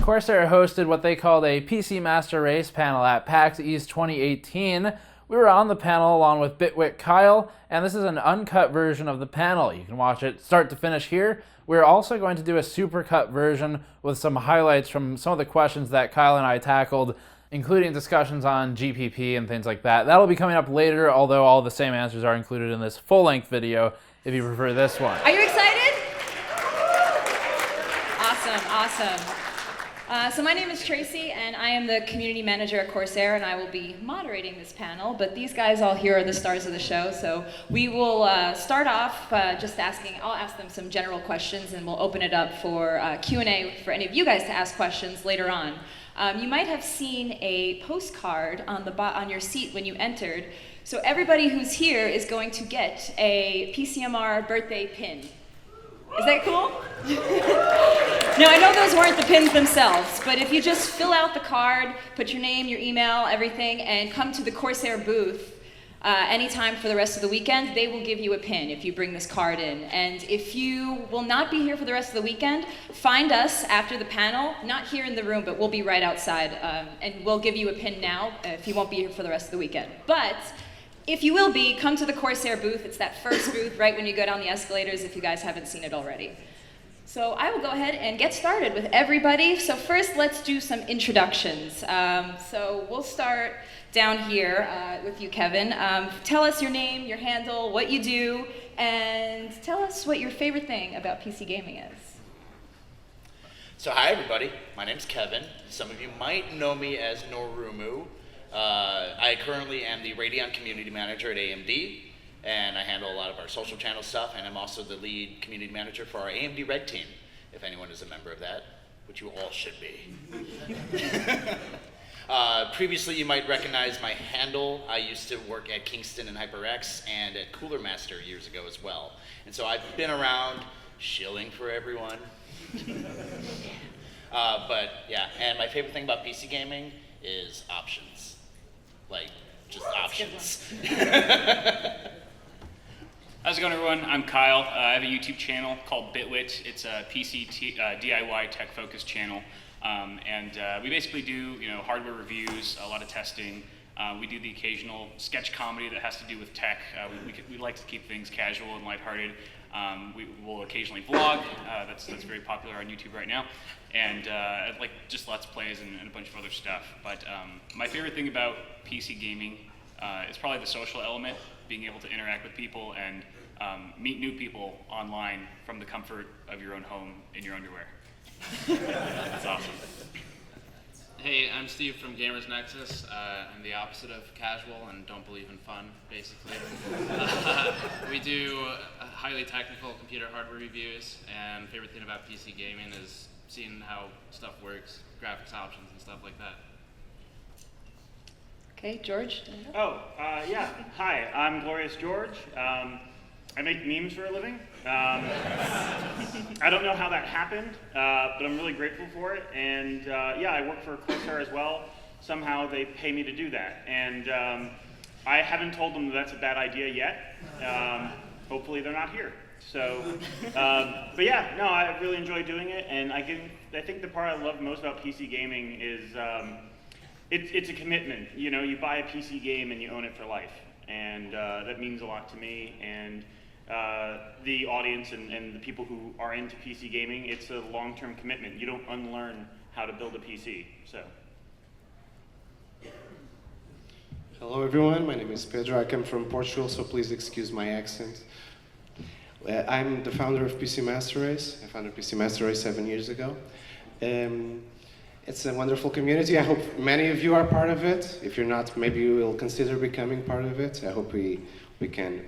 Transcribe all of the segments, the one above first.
Corsair hosted what they called a PC Master Race panel at PAX East 2018. We were on the panel along with Bitwit Kyle, and this is an uncut version of the panel. You can watch it start to finish here. We're also going to do a supercut version with some highlights from some of the questions that Kyle and I tackled, including discussions on GPP and things like that. That'll be coming up later, although all the same answers are included in this full-length video if you prefer this one. Are you excited? Awesome. So my name is Tracy, and I am the community manager at Corsair, and I will be moderating this panel, but these guys all here are the stars of the show, so we will start off just I'll ask them some general questions, and we'll open it up for Q&A for any of you guys to ask questions later on. You might have seen a postcard on your seat when you entered, so everybody who's here is going to get a PCMR birthday pin. Is that cool? Now, I know those weren't the pins themselves, but if you just fill out the card, put your name, your email, everything, and come to the Corsair booth anytime for the rest of the weekend, they will give you a pin if you bring this card in. And if you will not be here for the rest of the weekend, find us after the panel, not here in the room, but we'll be right outside, and we'll give you a pin now if you won't be here for the rest of the weekend. But if you will be, come to the Corsair booth. It's that first booth right when you go down the escalators if you guys haven't seen it already. So I will go ahead and get started with everybody. So first, let's do some introductions. So we'll start down here with you, Kevin. Tell us your name, your handle, what you do, and tell us what your favorite thing about PC gaming is. So hi, everybody. My name's Kevin. Some of you might know me as Norumu. I currently am the Radeon community manager at AMD, and I handle a lot of our social channel stuff, and I'm also the lead community manager for our AMD Red Team, if anyone is a member of that, which you all should be. Previously, you might recognize my handle. I used to work at Kingston and HyperX and at Cooler Master years ago as well. And so I've been around shilling for everyone. But yeah, and my favorite thing about PC gaming is options. Like, just options. How's it going, everyone? I'm Kyle. I have a YouTube channel called Bitwit. It's a PC DIY tech-focused channel. We basically do, hardware reviews, a lot of testing. We do the occasional sketch comedy that has to do with tech. We like to keep things casual and lighthearted. We will occasionally vlog. That's very popular on YouTube right now. And like just Let's Plays and a bunch of other stuff. But my favorite thing about PC gaming is probably the social element, being able to interact with people and meet new people online from the comfort of your own home in your underwear. That's awesome. Hey, I'm Steve from Gamers Nexus. I'm the opposite of casual and don't believe in fun, basically. We do highly technical computer hardware reviews, and favorite thing about PC gaming is seeing how stuff works, graphics options and stuff like that. Okay, George. Yeah. Hi, I'm Glorious George. I make memes for a living. I don't know how that happened, but I'm really grateful for it. And I work for Corsair as well. Somehow they pay me to do that. And I haven't told them that's a bad idea yet. Hopefully they're not here. So, I really enjoy doing it. And I think the part I love most about PC gaming is it's a commitment. You buy a PC game and you own it for life. And that means a lot to me. And the audience and the people who are into PC gaming, it's a long-term commitment. You don't unlearn how to build a PC, so. Hello everyone, my name is Pedro. I come from Portugal, so please excuse my accent. I'm the founder of PC Master Race. I founded PC Master Race 7 years ago. It's a wonderful community. I hope many of you are part of it. If you're not, maybe you will consider becoming part of it. I hope we can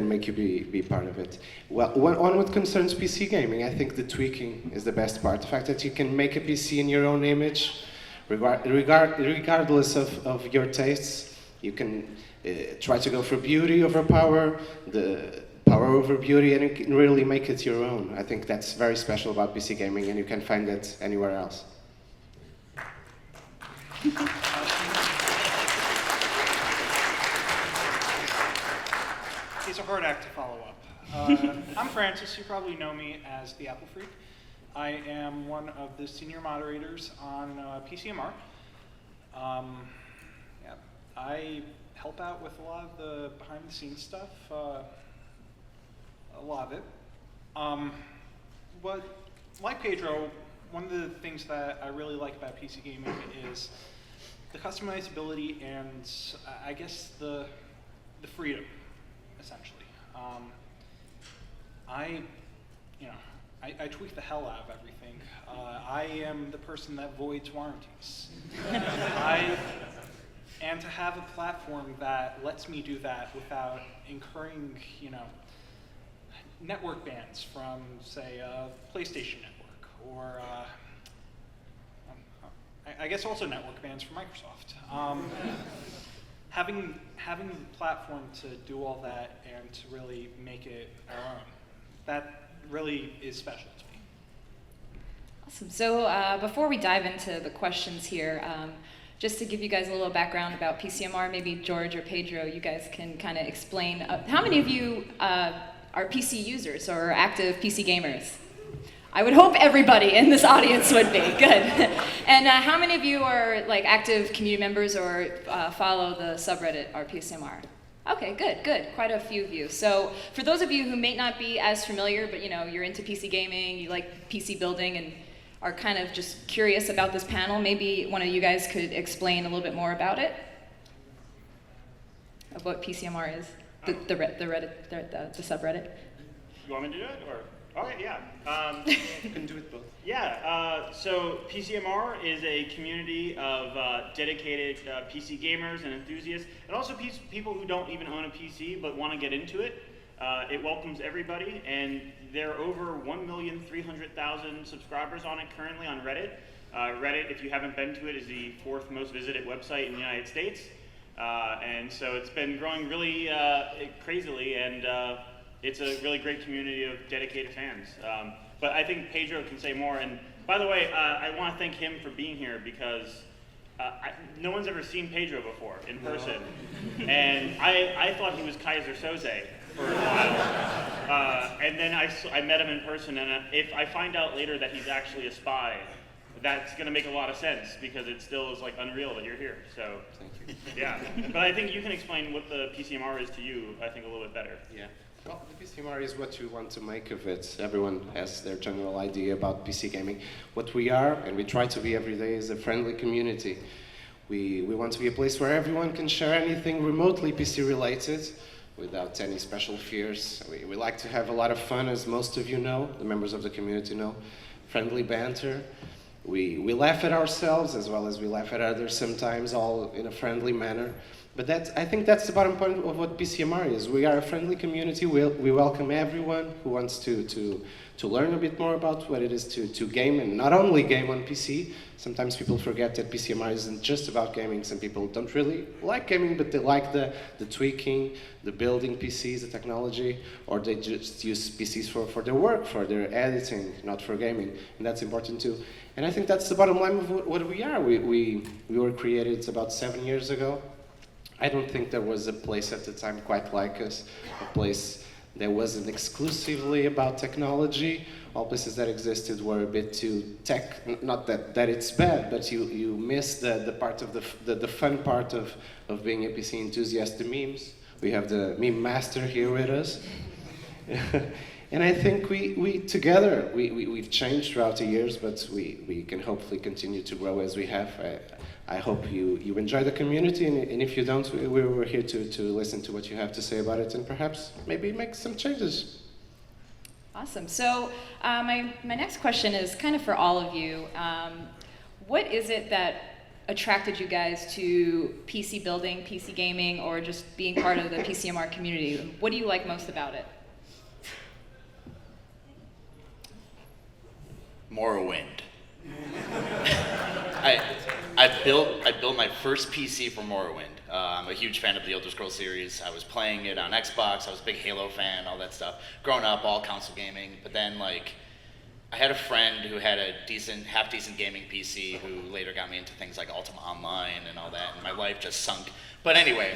make you be part of it. Well, on what concerns PC gaming, I think the tweaking is the best part. The fact that you can make a PC in your own image, regardless of your tastes. You can try to go for beauty over power, the power over beauty, and you can really make it your own. I think that's very special about PC gaming, and you can find it anywhere else. It's a hard act to follow up. I'm Francis. You probably know me as the Apple Freak. I am one of the senior moderators on PCMR. Yeah, I help out with a lot of the behind-the-scenes stuff, a lot of it. But like Pedro, one of the things that I really like about PC gaming is the customizability and I guess the freedom, essentially. I tweak the hell out of everything. I am the person that voids warranties. And to have a platform that lets me do that without incurring, network bans from, say, PlayStation Network, or I guess also network bans from Microsoft. Having the platform to do all that and to really make it our own, that really is special to me. Awesome. So before we dive into the questions here, just to give you guys a little background about PCMR, maybe George or Pedro, you guys can kind of explain. How many of you are PC users or active PC gamers? I would hope everybody in this audience would be. Good. And how many of you are like active community members or follow the subreddit RPCMR? Okay, good. Quite a few of you. So for those of you who may not be as familiar, but you're into PC gaming, you like PC building, and are kind of just curious about this panel, maybe one of you guys could explain a little bit more about it, of what PCMR is, the subreddit. You want me to do it, or? Okay, yeah. You can do it both. Yeah, so PCMR is a community of dedicated PC gamers and enthusiasts, and also people who don't even own a PC but want to get into it. It welcomes everybody, and there are over 1,300,000 subscribers on it currently on Reddit. Reddit, if you haven't been to it, is the 4th most visited website in the United States. And so it's been growing really crazily, and it's a really great community of dedicated fans. But I think Pedro can say more. And by the way, I want to thank him for being here, because no one's ever seen Pedro before in person. And I thought he was Kaiser Soze for a while. And then I met him in person, and if I find out later that he's actually a spy, that's going to make a lot of sense, because it still is like unreal that you're here. So Thank you. yeah. But I think you can explain what the PCMR is to you, I think, a little bit better. Yeah. Well, the PCMR is what you want to make of it. Everyone has their general idea about PC gaming. What we are, and we try to be every day, is a friendly community. We want to be a place where everyone can share anything remotely PC related without any special fears. We like to have a lot of fun, as most of you know, the members of the community know. Friendly banter. We laugh at ourselves as well as we laugh at others sometimes, all in a friendly manner. But I think that's the bottom point of what PCMR is. We are a friendly community. We welcome everyone who wants to learn a bit more about what it is to game, and not only game on PC. Sometimes people forget that PCMR isn't just about gaming. Some people don't really like gaming, but they like the tweaking, the building PCs, the technology, or they just use PCs for their work, for their editing, not for gaming. And that's important too. And I think that's the bottom line of what we are. We were created about 7 years ago. I don't think there was a place at the time quite like us, a place that wasn't exclusively about technology. All places that existed were a bit too tech, not that it's bad, but you miss the part of the fun part of being a PC enthusiast, the memes. We have the meme master here with us. And I think we together, we've changed throughout the years, but we can hopefully continue to grow as we have. I hope you enjoy the community, and if you don't, we were here to listen to what you have to say about it, and perhaps maybe make some changes. Awesome. So my next question is kind of for all of you. What is it that attracted you guys to PC building, PC gaming, or just being part of the PCMR community? What do you like most about it? Morrowind. I built my first PC for Morrowind. I'm a huge fan of the Elder Scrolls series. I was playing it on Xbox. I was a big Halo fan, all that stuff. Growing up, all console gaming. But then, I had a friend who had a half-decent gaming PC who later got me into things like Ultima Online and all that, and my life just sunk. But anyway,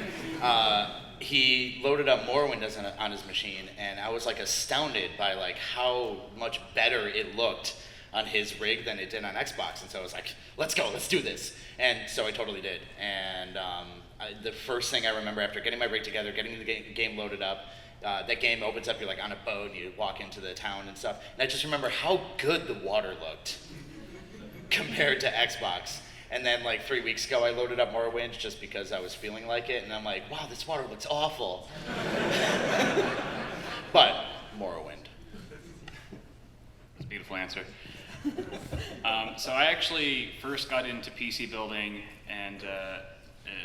he loaded up Morrowind on his machine, and I was astounded by how much better it looked on his rig than it did on Xbox. And so I was like, let's go, let's do this. And so I totally did. And the first thing I remember after getting my rig together, getting the game loaded up, that game opens up, you're like on a boat, you walk into the town and stuff. And I just remember how good the water looked compared to Xbox. And then like 3 weeks ago, I loaded up Morrowind just because I was feeling like it. And I'm like, wow, this water looks awful. But Morrowind. That's a beautiful answer. So I actually first got into PC building and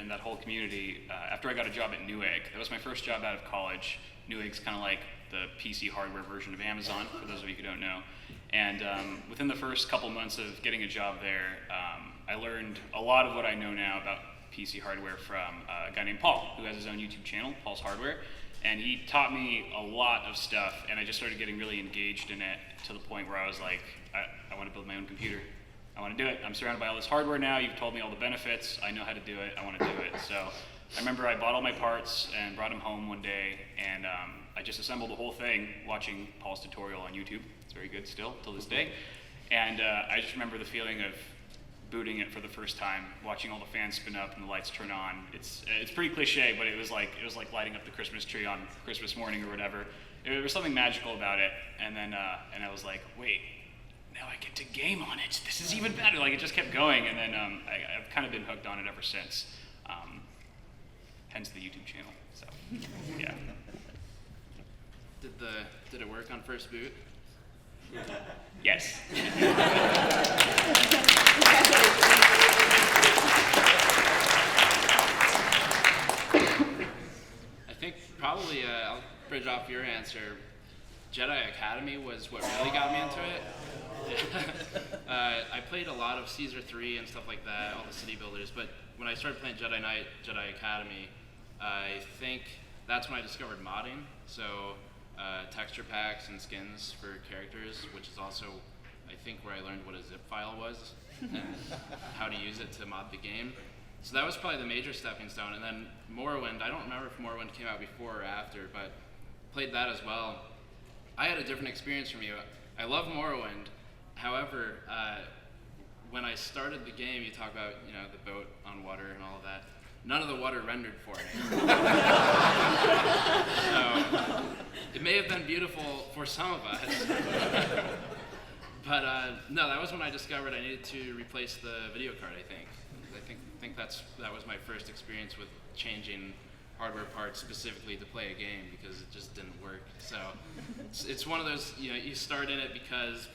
that whole community after I got a job at Newegg. That was my first job out of college. Newegg's kind of like the PC hardware version of Amazon, for those of you who don't know. And within the first couple months of getting a job there, I learned a lot of what I know now about PC hardware from a guy named Paul, who has his own YouTube channel, Paul's Hardware. And he taught me a lot of stuff, and I just started getting really engaged in it to the point where I was like, I want to build my own computer. I want to do it. I'm surrounded by all this hardware now. You've told me all the benefits. I know how to do it. I want to do it. So I remember I bought all my parts and brought them home one day, and I just assembled the whole thing watching Paul's tutorial on YouTube. It's very good still, till this day. And I just remember the feeling of booting it for the first time, watching all the fans spin up and the lights turn on. It's pretty cliche, but it was like lighting up the Christmas tree on Christmas morning or whatever. There was something magical about it, and then I was like, wait, now I get to game on it. This is even better. Like it just kept going, and then I've kind of been hooked on it ever since. Hence the YouTube channel. So yeah. Did it work on first boot? Yes. I think probably I'll bridge off your answer. Jedi Academy was what really got me into it. I played a lot of Caesar 3 and stuff like that, all the city builders, but when I started playing Jedi Knight, Jedi Academy, I think that's when I discovered modding. So texture packs and skins for characters, which is also, I think, where I learned what a zip file was and how to use it to mod the game. So that was probably the major stepping stone. And then Morrowind, I don't remember if Morrowind came out before or after, but played that as well. I had a different experience from you. I love Morrowind. However, when I started the game, you talk about the boat on water and all of that. None of the water rendered for me. So it may have been beautiful for some of us, but no, that was when I discovered I needed to replace the video card. I think that was my first experience with changing hardware parts specifically to play a game because it just didn't work. So it's one of those, you start in it because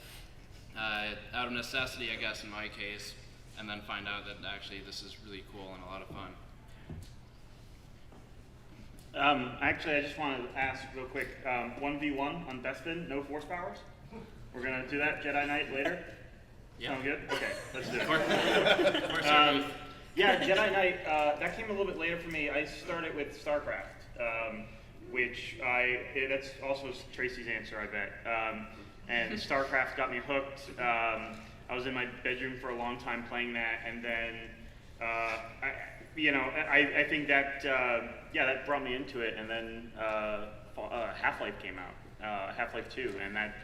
out of necessity, I guess in my case, and then find out that actually this is really cool and a lot of fun. Actually, I just wanted to ask real quick, 1v1 on Bespin, no force powers? We're going to do that Jedi Knight later? Yeah. Sound good? Okay, let's do it. Corsair booth. Yeah, Jedi Knight, that came a little bit later for me. I started with StarCraft, which that's also Tracy's answer, I bet. And StarCraft got me hooked. I was in my bedroom for a long time playing that, and then I think that that brought me into it. And then Half-Life came out, Half-Life 2, and that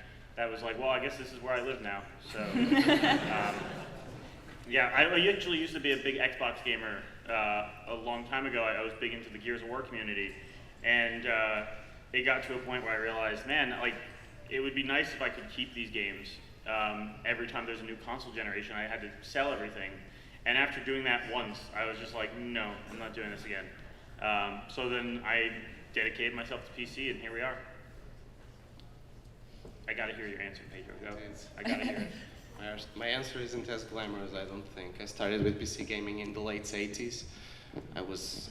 was like, well, I guess this is where I live now. So I actually used to be a big Xbox gamer a long time ago. I was big into the Gears of War community, and it got to a point where I realized, man, like it would be nice if I could keep these games. Every time there's a new console generation, I had to sell everything. And after doing that once, I was just like, no, I'm not doing this again. So then I dedicated myself to PC, and here we are. I gotta hear your answer, Pedro. Go. I gotta hear it. My answer isn't as glamorous, I don't think. I started with PC gaming in the late 80s. I was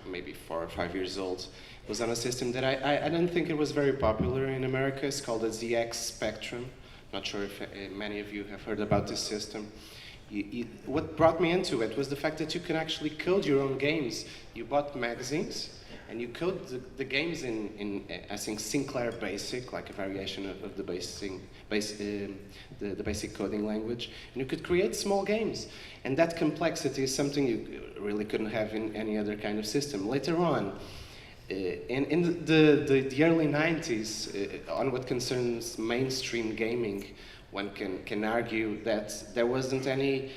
maybe 4 or 5 years old. It was on a system that I don't think it was very popular in America. It's called the ZX Spectrum. Not sure if many of you have heard about this system. What brought me into it was the fact that you can actually code your own games. You bought magazines, and you code the games in I think Sinclair Basic, like a variation of the basic coding language, and you could create small games. And that complexity is something you really couldn't have in any other kind of system. Later on, in the early 90s, on what concerns mainstream gaming, one can argue that there wasn't any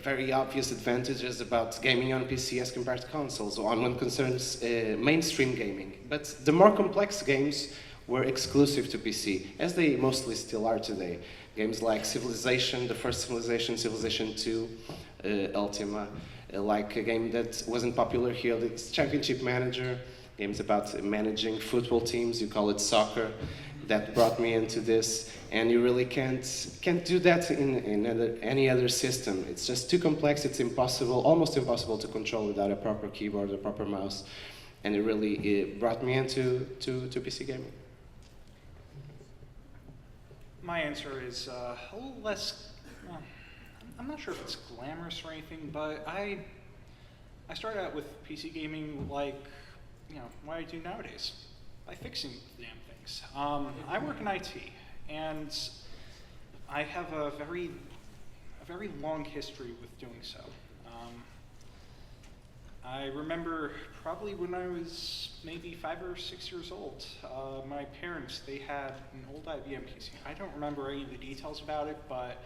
very obvious advantages about gaming on PC as compared to consoles, on what concerns mainstream gaming. But the more complex games were exclusive to PC, as they mostly still are today. Games like Civilization, the first Civilization, Civilization 2, Ultima, like a game that wasn't popular here, it's Championship Manager, games about managing football teams, you call it soccer, that brought me into this, and you really can't do that in any other system. It's just too complex, it's impossible, almost impossible to control without a proper keyboard, a proper mouse, and it brought me into PC gaming. My answer is a little less, well, I'm not sure if it's glamorous or anything, but I started out with PC gaming like, what I do nowadays, by fixing the damn things. I work in IT, and I have a very long history with doing so. I remember probably when I was maybe 5 or 6 years old, my parents, they had an old IBM PC. I don't remember any of the details about it, but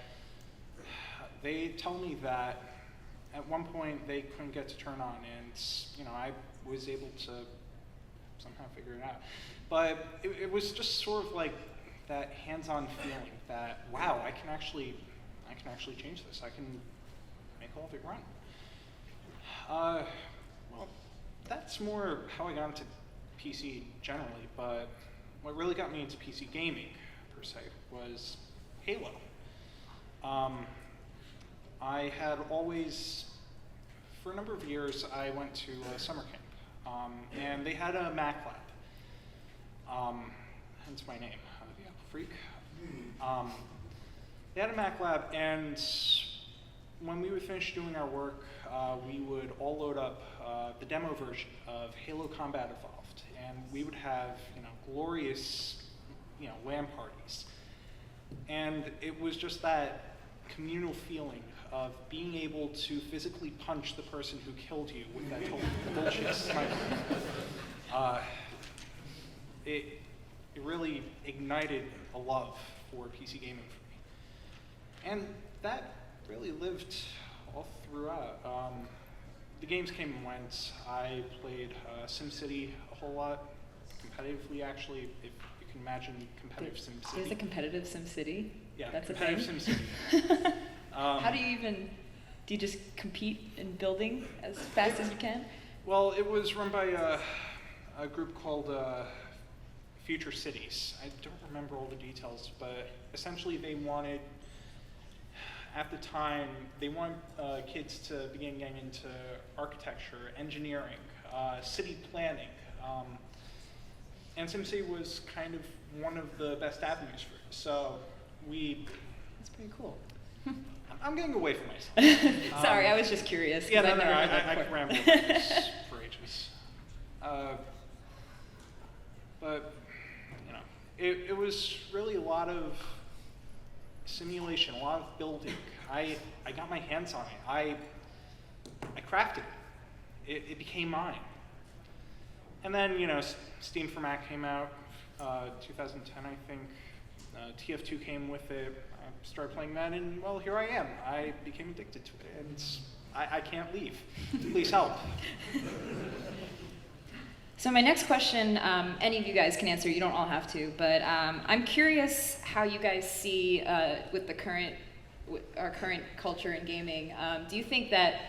they tell me that at one point they couldn't get to turn on, and I was able to somehow figure it out. But it was just sort of like that hands-on feeling that, wow, I can actually change this. I can make all of it run. Well, that's more how I got into PC generally, but what really got me into PC gaming, per se, was Halo. I had always, for a number of years, I went to summer camp, and they had a Mac lab, hence my name, the Apple Freak. They had a Mac lab, and when we would finish doing our work, we would all load up the demo version of Halo Combat Evolved, and we would have glorious LAN parties. And it was just that communal feeling of being able to physically punch the person who killed you with that total bullshit sniper. It really ignited a love for PC gaming for me. And that really lived all throughout. The games came and went. I played SimCity a whole lot, competitively actually, if you can imagine competitive SimCity. There's a competitive SimCity? Yeah, that's competitive a thing? SimCity. How do you just compete in building as fast as you can? Well, it was run by a group called Future Cities. I don't remember all the details, but essentially they wanted, at the time, they want kids to begin getting into architecture, engineering, city planning. And SimCity was kind of one of the best avenues for it. So That's pretty cool. I'm getting away from myself. Sorry, I was just curious. Yeah, no, I've never heard that I before. could ramble about this for ages. But, it was really a lot of simulation, a lot of building. I got my hands on it. I crafted it. It became mine. And then, Steam for Mac came out, 2010, I think. TF2 came with it. I started playing that, and well, here I am. I became addicted to it, and I can't leave. Please help. So my next question, any of you guys can answer, you don't all have to, but I'm curious how you guys see with our current culture in gaming. Do you think that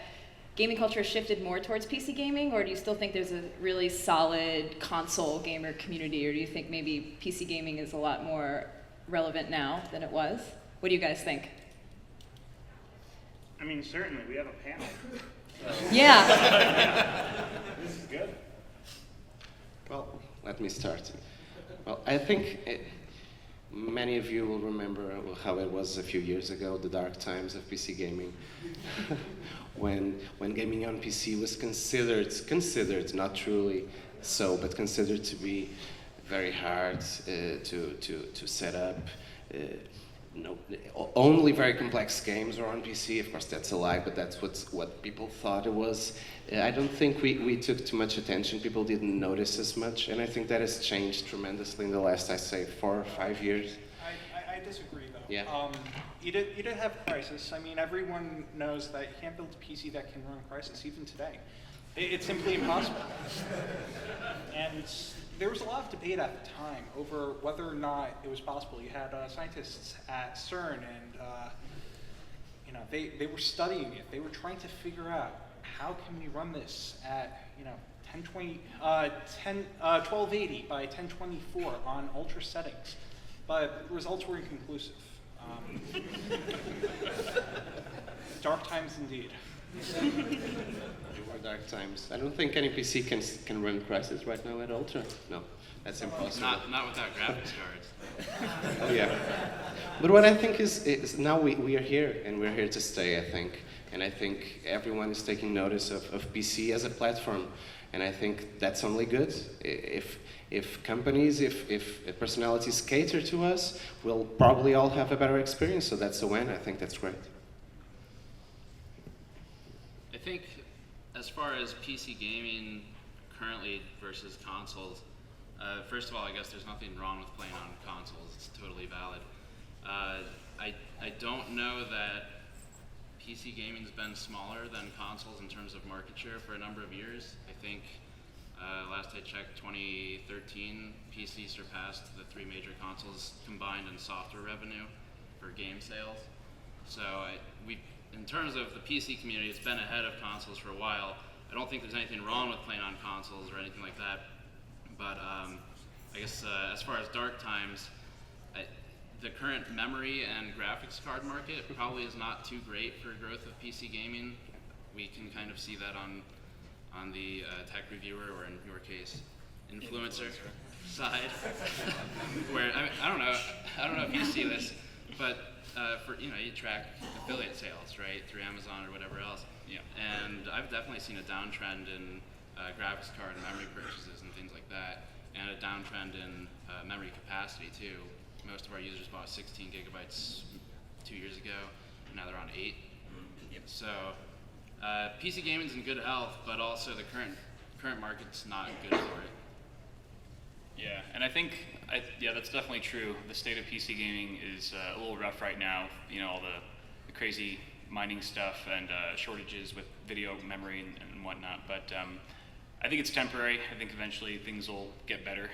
gaming culture has shifted more towards PC gaming, or do you still think there's a really solid console gamer community, or do you think maybe PC gaming is a lot more relevant now than it was? What do you guys think? I mean, certainly, we have a panel. So. Yeah. This is good. Well, let me start. Well, I think many of you will remember how it was a few years ago, the dark times of PC gaming, when gaming on PC was considered, not truly so, but considered to be very hard to set up. Only very complex games are on PC. Of course, that's a lie, but that's what people thought it was. I don't think we took too much attention. People didn't notice as much, and I think that has changed tremendously in the last, I say, 4 or 5 years. I disagree, though. Yeah. You did have Crysis. I mean, everyone knows that you can't build a PC that can run Crysis even today. It's simply impossible. And there was a lot of debate at the time over whether or not it was possible. You had scientists at CERN, and they were studying it. They were trying to figure out how can we run this at 1280 by 1024 on ultra settings, but the results were inconclusive. Dark times indeed. They were dark times. I don't think any PC can run Crysis right now at Ultra. No, that's impossible. Not without graphics cards. Oh yeah. But what I think is now we are here, and we're here to stay, I think. And I think everyone is taking notice of PC as a platform. And I think that's only good. If companies, if personalities cater to us, we'll probably all have a better experience. So that's a win. I think that's great. I think as far as PC gaming currently versus consoles, first of all, I guess there's nothing wrong with playing on consoles. It's totally valid. I don't know that PC gaming's been smaller than consoles in terms of market share for a number of years. I think last I checked, 2013, PC surpassed the three major consoles combined in software revenue for game sales. So in terms of the PC community, it's been ahead of consoles for a while. I don't think there's anything wrong with playing on consoles or anything like that. But I guess as far as dark times, the current memory and graphics card market probably is not too great for growth of PC gaming. We can kind of see that on the tech reviewer, or in your case, influencer side, where I don't know if you see this, but for you track affiliate sales, right, through Amazon or whatever else. Yeah. And I've definitely seen a downtrend in graphics card and memory purchases and things like that, and a downtrend in memory capacity too. Most of our users bought 16 gigabytes 2 years ago, and now they're on 8. Yep. So PC gaming's in good health, but also the current market's not good for it. Yeah, and I think that's definitely true. The state of PC gaming is a little rough right now. All the crazy mining stuff and shortages with video memory and whatnot. But I think it's temporary. I think eventually things will get better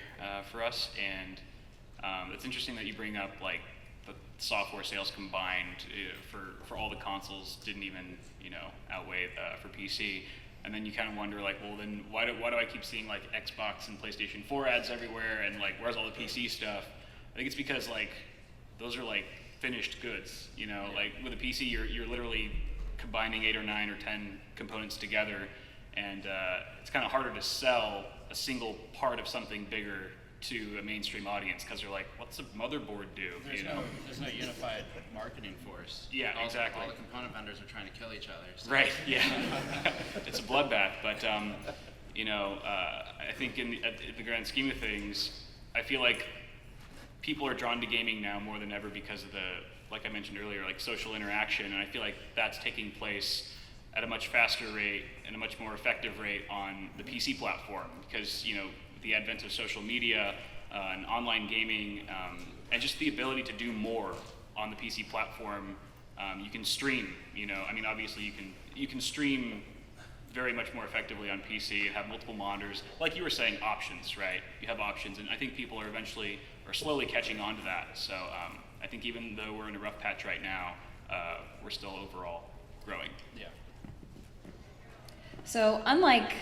for us. And it's interesting that you bring up like the software sales combined for all the consoles didn't even outweigh for PC. And then you kind of wonder, like, well, then why do I keep seeing like Xbox and PlayStation 4 ads everywhere, and like where's all the PC stuff? I think it's because like those are like finished goods. Like with a PC, you're literally combining 8 or 9 or 10 components together, and it's kind of harder to sell a single part of something bigger to a mainstream audience, because they're like, what's a motherboard do? There's no unified marketing force. Yeah, exactly. All the component vendors are trying to kill each other. So. Right. Yeah. It's a bloodbath. But I think in the grand scheme of things, I feel like people are drawn to gaming now more than ever because of like I mentioned earlier, like social interaction, and I feel like that's taking place at a much faster rate and a much more effective rate on the PC platform, because the advent of social media and online gaming, and just the ability to do more on the PC platform. You can stream, obviously you can stream very much more effectively on PC and have multiple monitors. Like you were saying, options, right? You have options, and I think people are slowly catching on to that. So I think even though we're in a rough patch right now, we're still overall growing. Yeah. So unlike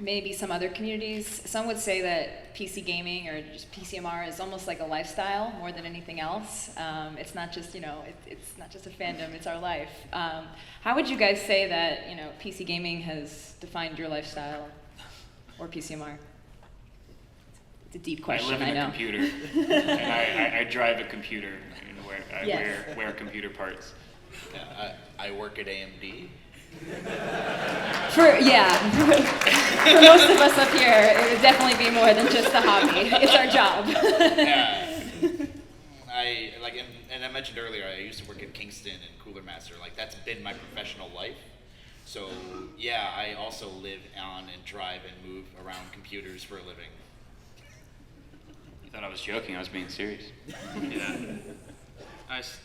maybe some other communities, some would say that PC gaming or just PCMR is almost like a lifestyle more than anything else. It's not just it's not just a fandom; it's our life. How would you guys say that PC gaming has defined your lifestyle, or PCMR? It's a deep question. I live in a computer, and I drive a computer. I wear computer parts. Yeah, I work at AMD. For most of us up here, it would definitely be more than just a hobby. It's our job. Yeah. And I mentioned earlier, I used to work at Kingston and Cooler Master. Like, that's been my professional life. So yeah, I also live on and drive and move around computers for a living. You thought I was joking? I was being serious. Yeah.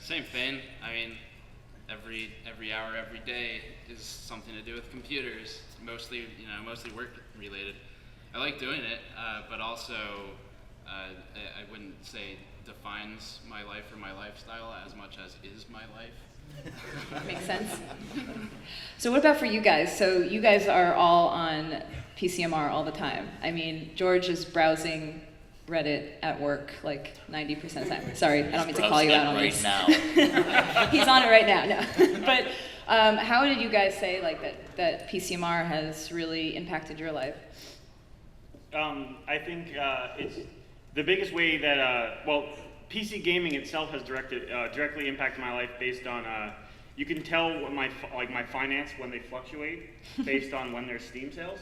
Same thing. I mean, every hour, every day is something to do with computers. Mostly work related. I like doing it, but also I wouldn't say defines my life or my lifestyle as much as is my life. Makes sense. So what about for you guys? So you guys are all on PCMR all the time. I mean, George is browsing Reddit at work like 90% of the time. Sorry, I don't mean to call you out on this. Now. He's on it right now, no. But how did you guys say like that PCMR has really impacted your life? I think it's the biggest way that, PC gaming itself has directly impacted my life based on, you can tell what my finance when they fluctuate based on when there's Steam sales.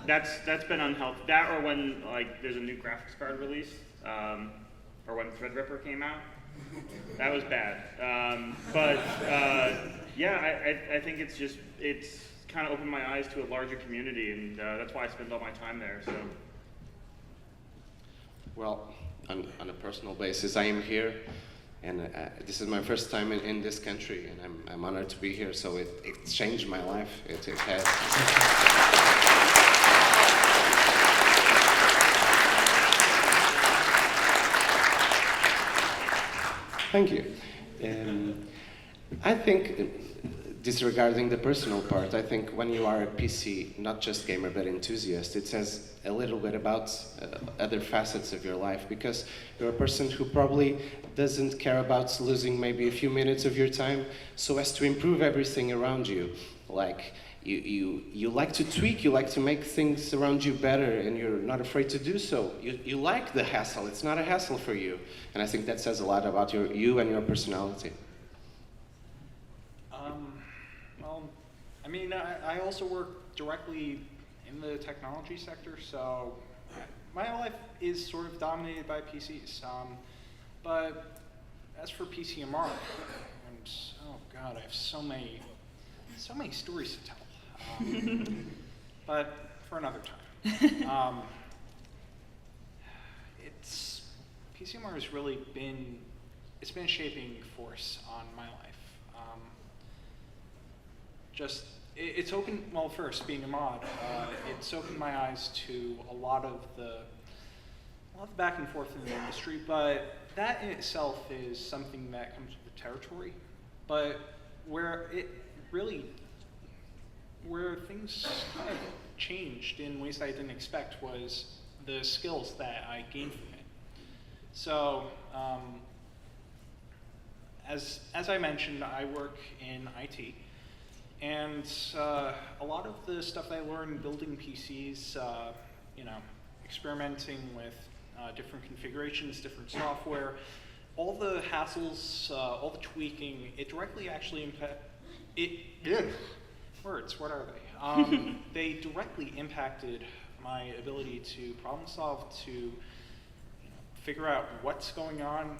That's been unhealthy. That or when there's a new graphics card release, or when Threadripper came out. That was bad. Yeah, I think it's kind of opened my eyes to a larger community, and that's why I spend all my time there. So. Well, on a personal basis, I am here, and this is my first time in this country, and I'm honored to be here. So it's changed my life. It has. Thank you. I think, disregarding the personal part, I think when you are a PC, not just gamer, but enthusiast, it says a little bit about other facets of your life, because you're a person who probably doesn't care about losing maybe a few minutes of your time so as to improve everything around you. Like, you like to tweak, you like to make things around you better, and you're not afraid to do so. You like the hassle. It's not a hassle for you. And I think that says a lot about you and your personality. Well, I mean, I also work directly in the technology sector, so my life is sort of dominated by PCs. But as for PCMR, and oh god, I have so many stories to tell. But for another time. PCMR has really been a shaping force on my life. It's opened, well, first, being a mod, it's opened my eyes to a lot of the back and forth in the industry, but that in itself is something that comes with the territory. But where things kind of changed in ways that I didn't expect was the skills that I gained from it. So, as I mentioned, I work in IT, and a lot of the stuff I learned building PCs, experimenting with different configurations, different software, all the hassles, all the tweaking, it directly actually words, what are they? They directly impacted my ability to problem solve, to figure out what's going on.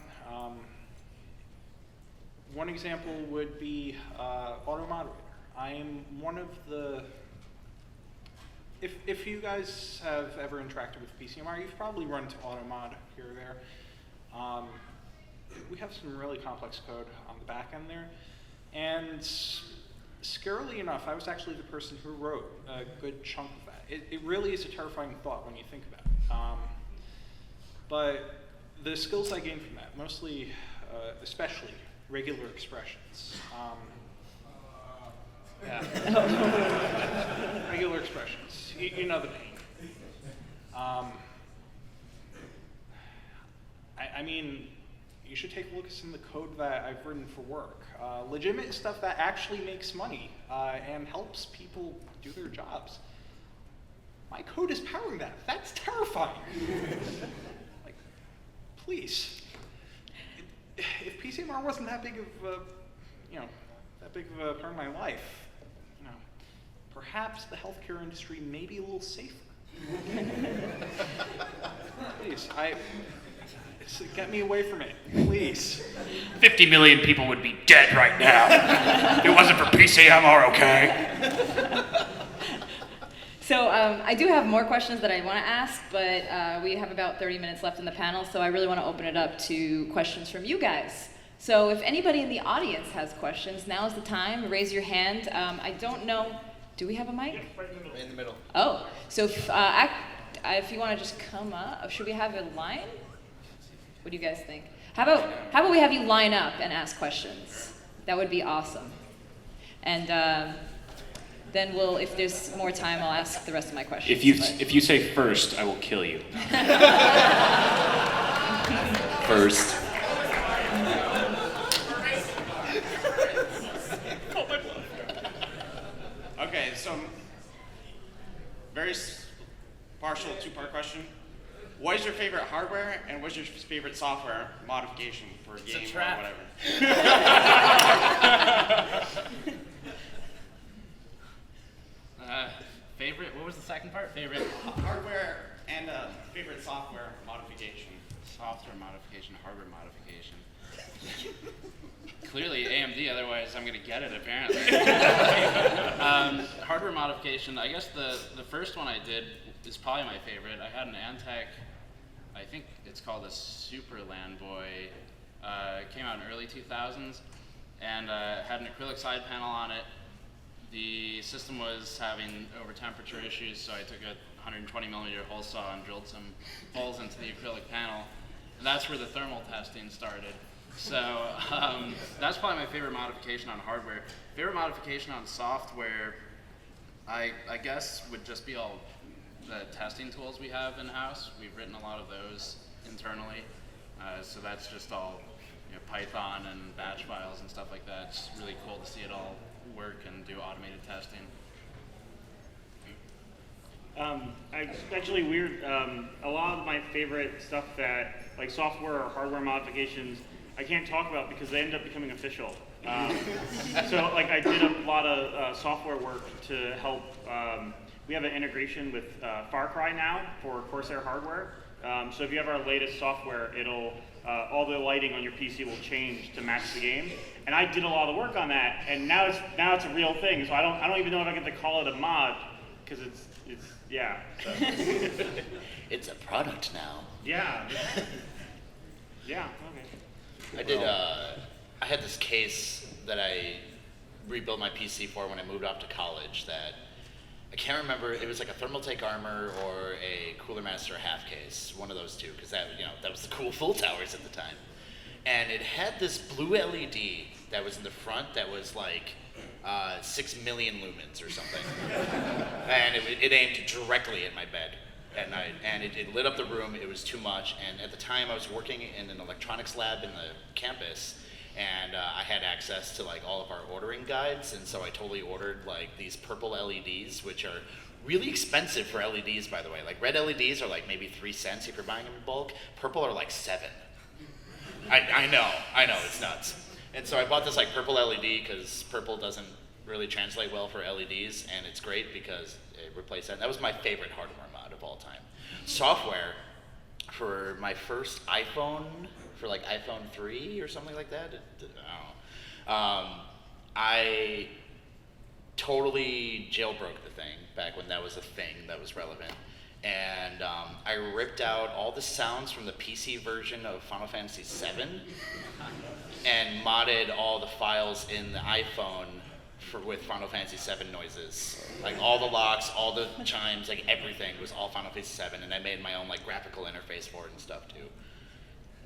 One example would be auto moderator. I am one of the, if you guys have ever interacted with PCMR, you've probably run into auto mod here or there. We have some really complex code on the back end there, and scarily enough, I was actually the person who wrote a good chunk of that. It really is a terrifying thought when you think about it. But the skills I gained from that, mostly, especially regular expressions. Regular expressions, you know the pain. I mean, you should take a look at some of the code that I've written for work. Legitimate stuff that actually makes money and helps people do their jobs. My code is powering that. That's terrifying. Like, please. If PCMR wasn't that big of a part of my life, perhaps the healthcare industry may be a little safer. Please, get me away from it, please. 50 million people would be dead right now if it wasn't for PCMR, okay? So I do have more questions that I want to ask, but we have about 30 minutes left in the panel, so I really want to open it up to questions from you guys. So if anybody in the audience has questions, now is the time. Raise your hand. I don't know. Do we have a mic? Yeah, right in the middle. Oh, so if you want to just come up, should we have a line? What do you guys think? How about we have you line up and ask questions? That would be awesome. And then if there's more time, I'll ask the rest of my questions. If you say first, I will kill you. First. Okay, so very partial two-part question. What is your favorite hardware and what's your favorite software modification for a game or whatever? Favorite, what was the second part? Favorite? Hardware and favorite software modification. Software modification, hardware modification. Clearly AMD, otherwise I'm going to get it apparently. Hardware modification, I guess the first one I did is probably my favorite. I had an Antec, I think it's called a Super Landboy. It came out in early 2000s and had an acrylic side panel on it. The system was having over temperature issues, so I took a 120 millimeter hole saw and drilled some holes into the acrylic panel. And that's where the thermal testing started. So that's probably my favorite modification on hardware. Favorite modification on software, I guess, would just be all the testing tools we have in-house. We've written a lot of those internally. So that's just all Python and batch files and stuff like that. It's really cool to see it all work and do automated testing. It's actually weird. A lot of my favorite stuff that, like software or hardware modifications, I can't talk about because they end up becoming official. So like I did a lot of software work to help. We have an integration with Far Cry now for Corsair hardware. So if you have our latest software, it'll all the lighting on your PC will change to match the game. And I did a lot of work on that, and now it's a real thing. So I don't even know if I get to call it a mod because it's yeah. So. It's a product now. Yeah. Yeah. Okay. I had this case that I rebuilt my PC for when I moved off to college that I can't remember, it was like a Thermaltake armor or a Cooler Master half case, one of those two, because that was the cool full towers at the time. And it had this blue LED that was in the front that was like 6 million lumens or something. And it aimed directly at my bed at night, and it lit up the room. It was too much, and at the time I was working in an electronics lab in the campus, and I had access to like all of our ordering guides, and so I totally ordered like these purple LEDs, which are really expensive for LEDs, by the way. Like red LEDs are like maybe 3 cents if you're buying them in bulk. Purple are like 7. I know, it's nuts. And so I bought this like purple LED because purple doesn't really translate well for LEDs, and it's great because it replaced that. That was my favorite hardware mod of all time. Software, for my first iPhone, for like iPhone 3 or something like that, I don't know. I totally jailbroke the thing back when that was a thing that was relevant. And I ripped out all the sounds from the PC version of Final Fantasy VII and modded all the files in the iPhone with Final Fantasy VII noises. Like all the locks, all the chimes, like everything was all Final Fantasy VII, and I made my own like graphical interface for it and stuff too.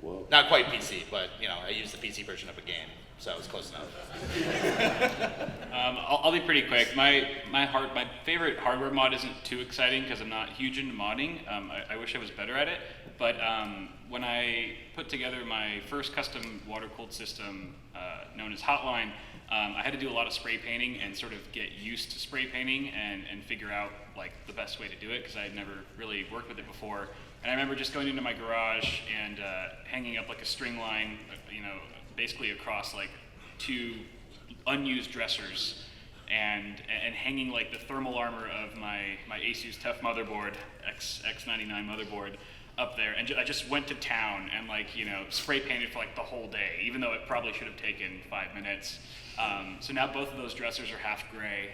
Whoa. Not quite PC, but I used the PC version of a game, so it was close enough. I'll be pretty quick. My favorite hardware mod isn't too exciting because I'm not huge into modding. I wish I was better at it. But when I put together my first custom water-cooled system known as Hotline, I had to do a lot of spray painting and sort of get used to spray painting and figure out like the best way to do it because I had never really worked with it before. And I remember just going into my garage and hanging up like a string line, basically across like 2 unused dressers and hanging like the thermal armor of my Asus TUF motherboard, X99 motherboard, up there, and I just went to town and spray painted for like the whole day, even though it probably should have taken 5 minutes. So now both of those dressers are half gray,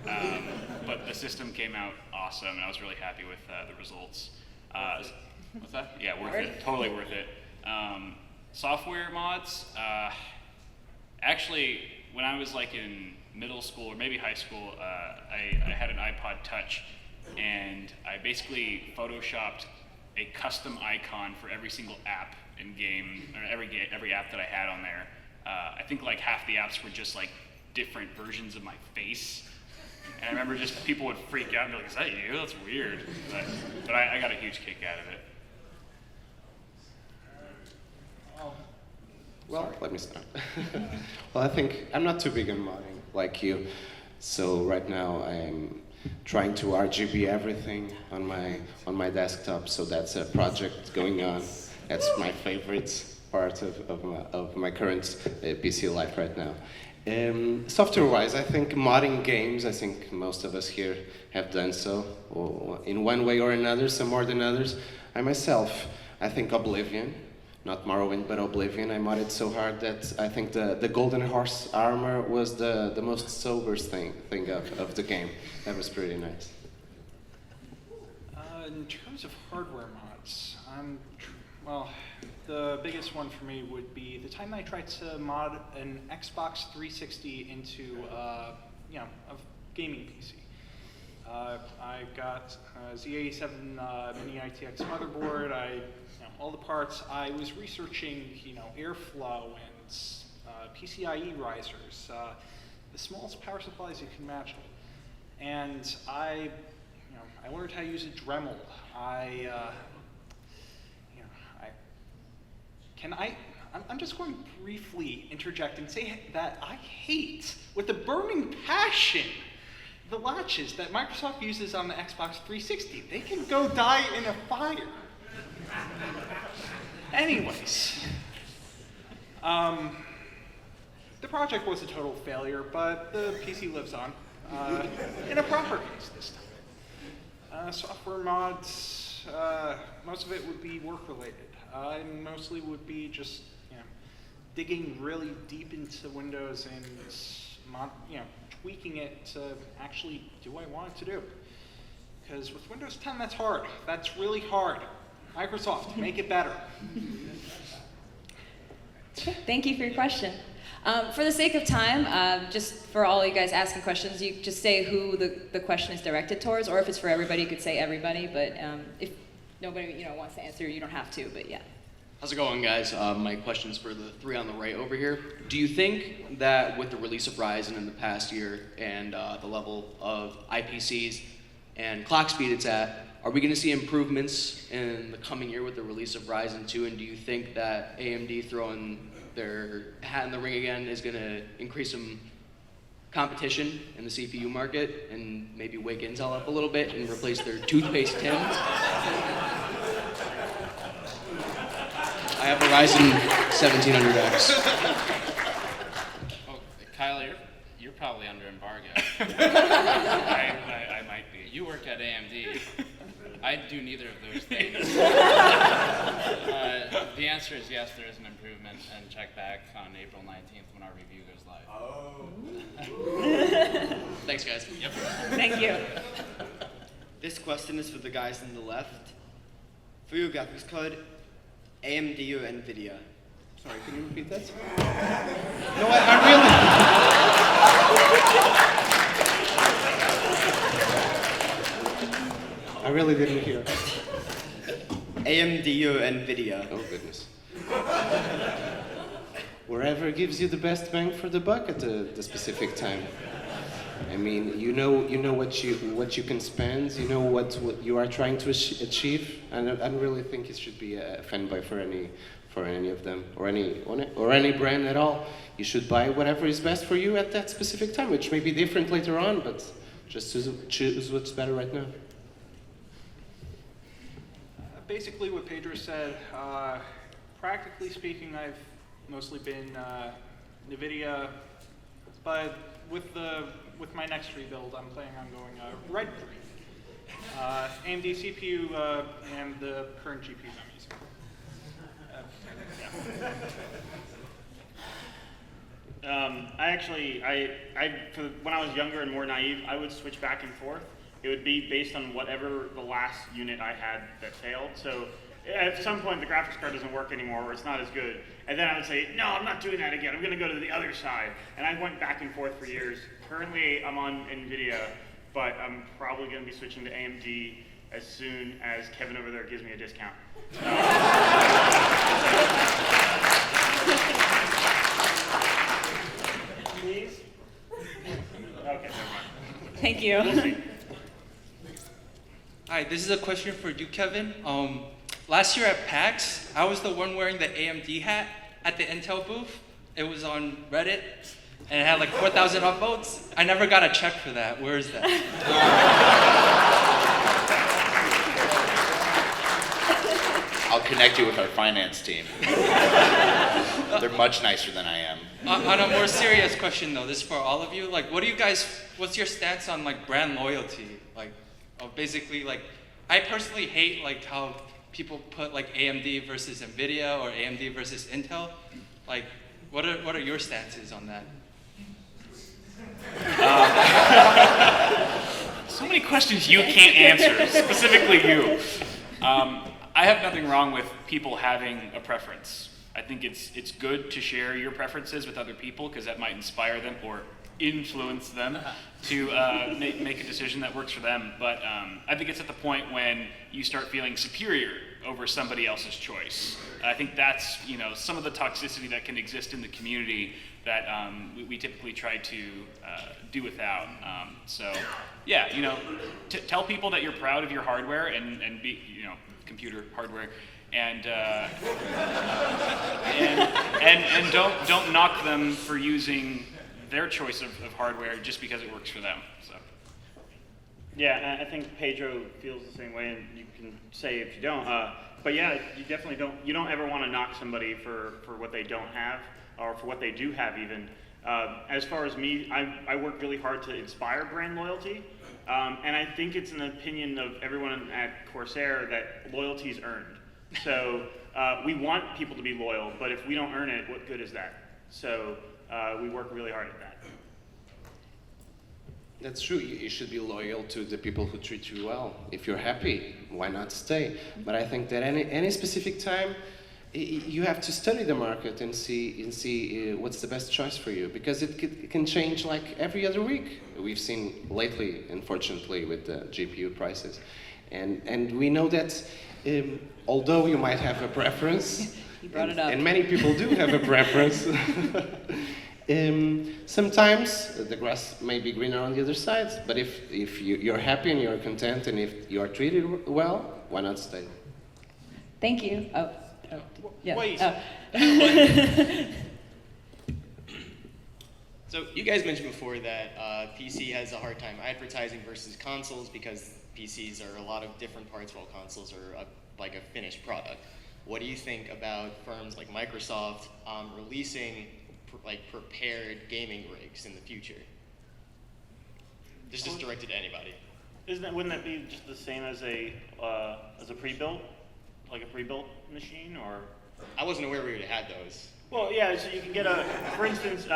But the system came out awesome, and I was really happy with the results. What's that? Yeah, worth it. Totally worth it. Software mods. Actually, when I was like in middle school or maybe high school, I had an iPod Touch, and I basically photoshopped a custom icon for every single app in game, or every app that I had on there. I think like half the apps were just like different versions of my face. And I remember just people would freak out and be like, is that you? That's weird. But I got a huge kick out of it. Well, let me start. Well, I think I'm not too big on modding like you. So right now I'm trying to RGB everything on my desktop. So that's a project going on. That's my favorite part of my current PC life right now. Software-wise, I think modding games, I think most of us here have done so, or in one way or another, some more than others. I myself, I think Oblivion, not Morrowind, but Oblivion, I modded so hard that I think the Golden Horse armor was the most sober thing of the game. That was pretty nice. In terms of hardware mods, well, the biggest one for me would be the time I tried to mod an Xbox 360 into a gaming PC. I got a Z87 mini ITX motherboard. All the parts. I was researching, airflow and PCIe risers, the smallest power supplies you can imagine. And I learned how to use a Dremel. I'm just going to briefly interject and say that I hate, with a burning passion, the latches that Microsoft uses on the Xbox 360. They can go die in a fire. Anyways, the project was a total failure, but the PC lives on in a proper case this time. Software mods, most of it would be work-related. And mostly would be just digging really deep into Windows and tweaking it to actually do what I want it to do. Because with Windows 10, that's hard. That's really hard. Microsoft, make it better. Thank you for your question. For the sake of time, just for all you guys asking questions, you just say who the question is directed towards, or if it's for everybody, you could say everybody, but if nobody wants to answer, you don't have to, but yeah. How's it going, guys? My question's for the three on the right over here. Do you think that with the release of Ryzen in the past year and the level of IPCs and clock speed it's at, are we going to see improvements in the coming year with the release of Ryzen 2? And do you think that AMD throwing their hat in the ring again is going to increase some competition in the CPU market and maybe wake Intel up a little bit and replace their toothpaste Tim? I have a Ryzen 1700X. Oh, Kyle, you're probably under embargo. I might be. You work at AMD. I do neither of those things. The answer is yes, there is an improvement, and check back on April 19th when our review goes live. Oh. Thanks, guys. Yep. Thank you. This question is for the guys on the left. For your graphics card, AMD or NVIDIA? Sorry, can you repeat that? No, I really didn't hear. AMD or NVIDIA? Oh goodness. Wherever gives you the best bang for the buck at the specific time. I mean, you know what you can spend. You know what you are trying to achieve. And I don't really think it should be a fanboy for any of them or any brand at all. You should buy whatever is best for you at that specific time, which may be different later on, but just choose what's better right now. Basically what Pedro said, practically speaking, I've mostly been NVIDIA, but with my next rebuild, I'm planning on going Red 3. AMD CPU and the current GPUs I'm using. When I was younger and more naive, I would switch back and forth. It would be based on whatever the last unit I had that failed. So at some point, the graphics card doesn't work anymore, or it's not as good. And then I would say, no, I'm not doing that again. I'm going to go to the other side. And I went back and forth for years. Currently, I'm on NVIDIA, but I'm probably going to be switching to AMD as soon as Kevin over there gives me a discount. Please? Okay, never mind. Thank you. We'll see. Hi, this is a question for you, Kevin. Last year at PAX, I was the one wearing the AMD hat at the Intel booth. It was on Reddit, and it had like 4,000 upvotes. I never got a check for that. Where is that? I'll connect you with our finance team. They're much nicer than I am. On a more serious question though, this is for all of you. Like, what's your stance on like brand loyalty? Like, basically, like, I personally hate like how people put like AMD versus NVIDIA or AMD versus Intel. Like, what are your stances on that? So many questions you can't answer, specifically you. I have nothing wrong with people having a preference. I think it's good to share your preferences with other people because that might inspire them or influence them to make a decision that works for them. But I think it's at the point when you start feeling superior over somebody else's choice. I think that's some of the toxicity that can exist in the community that we typically try to do without. So yeah, tell people that you're proud of your hardware and be computer hardware. And don't knock them for using their choice of hardware just because it works for them. So. Yeah, I think Pedro feels the same way, and you can say if you don't. But yeah, you definitely don't. You don't ever want to knock somebody for what they don't have, or for what they do have even. As far as me, I work really hard to inspire brand loyalty, and I think it's an opinion of everyone at Corsair that loyalty is earned. So we want people to be loyal, but if we don't earn it, what good is that? So we work really hard at that. That's true. You should be loyal to the people who treat you well. If you're happy, why not stay? But I think that any specific time, you have to study the market and see what's the best choice for you, because it can change like every other week. We've seen lately, unfortunately, with the GPU prices, and we know that although you might have a preference, you brought it up. And many people do have a preference. Sometimes the grass may be greener on the other side, but if you're happy and you're content and if you are treated well, why not stay? Thank you. Yeah. Wait. So you guys mentioned before that PC has a hard time advertising versus consoles because PCs are a lot of different parts while consoles are like a finished product. What do you think about firms like Microsoft releasing prepared gaming rigs in the future? This is just directed to anybody. Wouldn't that be just the same as a pre-built, like a pre-built machine, or? I wasn't aware we would have had those. Well, yeah. So you can get for instance,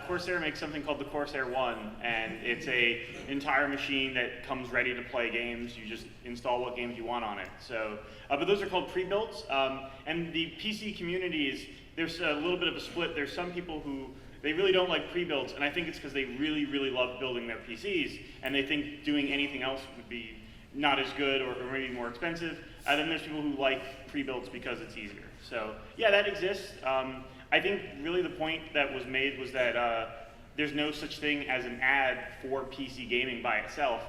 Corsair makes something called the Corsair One, and it's a entire machine that comes ready to play games. You just install what games you want on it. So, but those are called pre-builts, and the PC community there's a little bit of a split. There's some people who they really don't like pre-builds, and I think it's because they really, really love building their PCs, and they think doing anything else would be not as good or maybe more expensive. And then there's people who like pre-builds because it's easier. So yeah, that exists. I think really the point that was made was that there's no such thing as an ad for PC gaming by itself,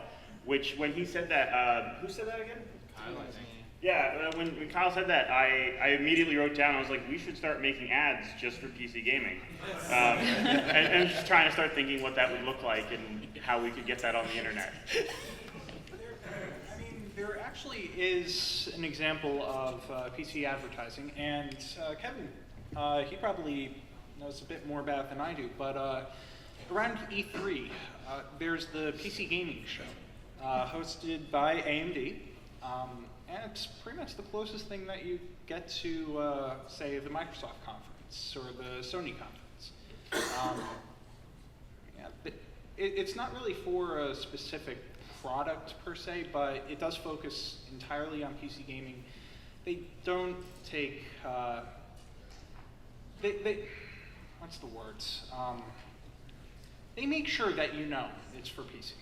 which when he said that, who said that again? Kyle, I think. Yeah, when Kyle said that, I immediately wrote down, I was like, we should start making ads just for PC gaming. And just trying to start thinking what that would look like and how we could get that on the internet. There actually is an example of PC advertising, and Kevin, he probably knows a bit more about it than I do, but around E3, there's the PC gaming show, hosted by AMD. And it's pretty much the closest thing that you get to, say, the Microsoft conference or the Sony conference. Yeah, but it's not really for a specific product per se, but it does focus entirely on PC gaming. They don't take, what's the words? They make sure that you know it's for PC.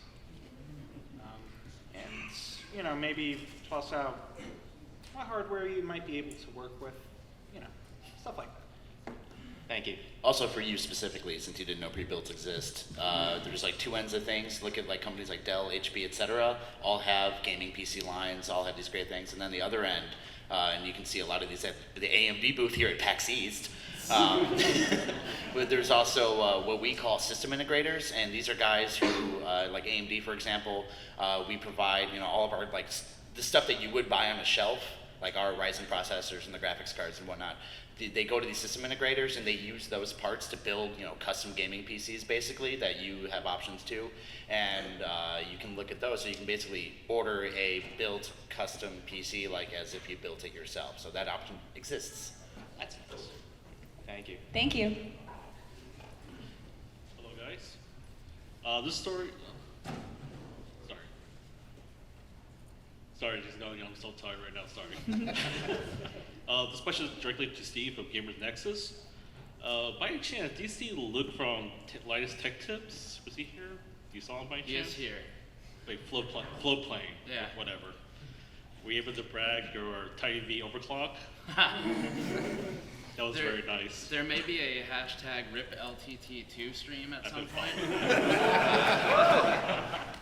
And, maybe toss out what hardware you might be able to work with, stuff like that. Thank you. Also for you specifically, since you didn't know pre-builts exist, there's like two ends of things. Look at like companies like Dell, HP, etc. All have gaming PC lines, all have these great things. And then the other end, and you can see a lot of these at the AMD booth here at PAX East. But there's also what we call system integrators, and these are guys who, like AMD for example, we provide all of our the stuff that you would buy on a shelf, like our Ryzen processors and the graphics cards and whatnot. They go to these system integrators and they use those parts to build custom gaming PCs basically that you have options to, and you can look at those. So you can basically order a built custom PC like as if you built it yourself. So that option exists. That's it. Thank you. Thank you. Hello, guys. This story. Sorry, just going. I'm so tired right now. Sorry. This question is directly to Steve from Gamers Nexus. By any chance, do you see Luke from Latest Tech Tips? Was he here? You saw him by chance? He is here. Wait, float plane. Yeah. Whatever. Were you able to brag your tiny V overclock? That was very nice. There may be a hashtag RIPLTT2 stream at some point.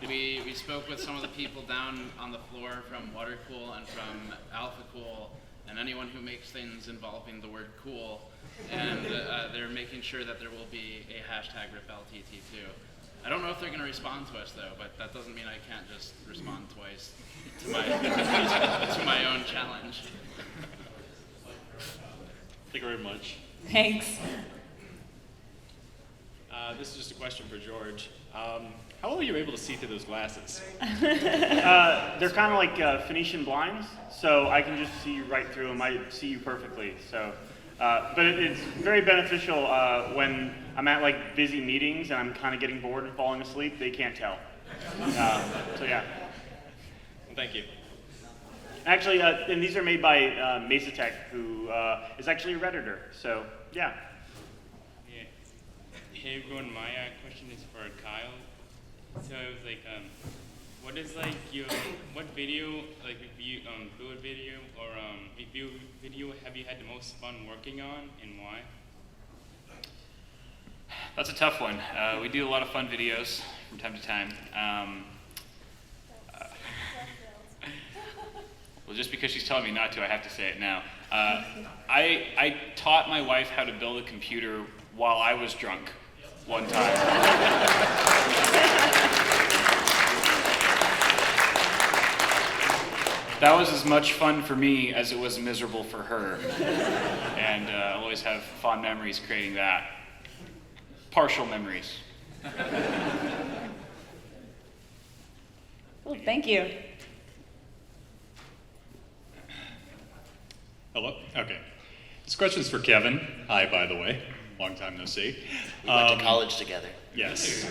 We spoke with some of the people down on the floor from Watercool and from AlphaCool and anyone who makes things involving the word cool, and they're making sure that there will be a hashtag RIPLTT2. I don't know if they're going to respond to us though, but that doesn't mean I can't just respond twice to my own challenge. Thank you very much. Thanks. This is just a question for George. How well are you able to see through those glasses? They're kind of like Phoenician blinds, so I can just see right through them. I see you perfectly. So, but it's very beneficial when I'm at like busy meetings and I'm kind of getting bored and falling asleep. They can't tell. So yeah. Thank you. Actually, and these are made by Mesatech, who is actually a Redditor. So yeah. Hey everyone, my question is for Kyle. So like, what is like your what video like review build video or review video have you had the most fun working on, and why? That's a tough one. We do a lot of fun videos from time to time. Well, just because she's telling me not to, I have to say it now. I taught my wife how to build a computer while I was drunk one time. That was as much fun for me as it was miserable for her. And I'll always have fond memories creating that. Partial memories. Well, thank you. Hello? Okay. This question is for Kevin. Hi, by the way. Long time no see. We went to college together. Yes.